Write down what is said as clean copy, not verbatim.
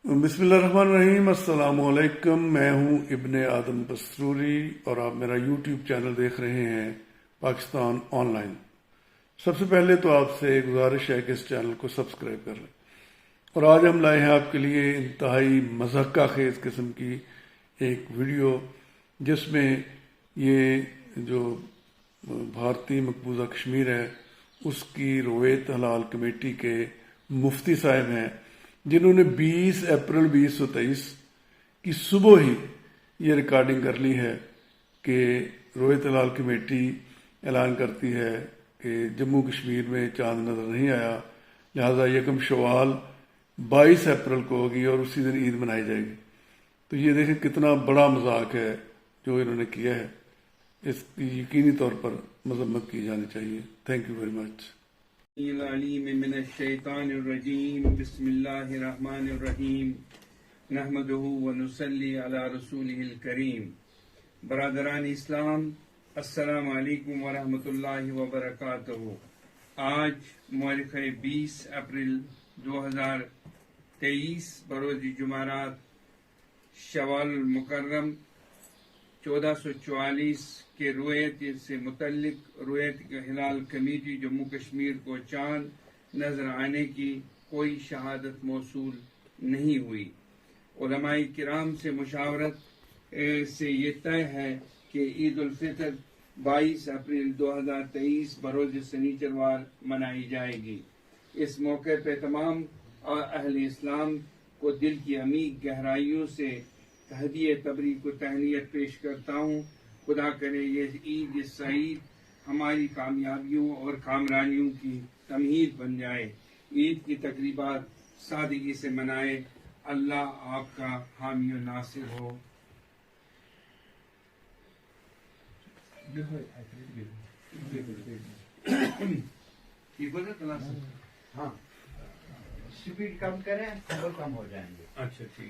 بسم اللہ الرحمن الرحیم۔ السلام علیکم، میں ہوں ابن آدم پسروری اور آپ میرا یوٹیوب چینل دیکھ رہے ہیں پاکستان آن لائن۔ سب سے پہلے تو آپ سے گزارش ہے کہ اس چینل کو سبسکرائب کر لیں، اور آج ہم لائے ہیں آپ کے لیے انتہائی مضحکہ خیز قسم کی ایک ویڈیو، جس میں یہ جو بھارتی مقبوضہ کشمیر ہے اس کی رویت ہلال کمیٹی کے مفتی صاحب ہیں، جنہوں نے 20 اپریل 2023 کی صبح ہی یہ ریکارڈنگ کر لی ہے کہ رویت ہلال کمیٹی اعلان کرتی ہے کہ جموں کشمیر میں چاند نظر نہیں آیا، لہذا یکم شوال 22 اپریل کو ہوگی اور اسی دن عید منائی جائے گی۔ تو یہ دیکھیں کتنا بڑا مذاق ہے جو انہوں نے کیا ہے، اس کی یقینی طور پر مذمت کی جانی چاہیے۔ Thank you very much. العلیم من الشیطان الرجیم، بسم اللہ الرحمن الرحیم، نحمدہ ونصلی علی رسولہ الکریم۔ برادران اسلام، السلام علیکم ورحمۃ اللہ وبرکاتہ۔ آج مورخ 20 اپریل 2023 بروز جمعرات شوال المکرم 1444 کے رویت سے متعلق رویت ہلال کمیٹی جموں کشمیر کو چاند نظر آنے کی کوئی شہادت موصول نہیں ہوئی۔ علماء کرام سے مشاورت سے یہ طے ہے کہ عید الفطر 22 اپریل 2023 بروز سنیچروار منائی جائے گی۔ اس موقع پہ تمام اہل اسلام کو دل کی عمیق گہرائیوں سے تہدیہ تبریک و تہنیت پیش کرتا ہوں۔ خدا کرے یہ عید سعید ہماری کامیابیوں اور کامرانیوں کی تمہید بن جائے۔ عید کی تقریبات سادگی سے منائے۔ اللہ آپ کا حامی و ناصر ہو۔ ہاں، سپیڈ کم کریں اور کم ہو جائیں گے۔ اچھا ٹھیک۔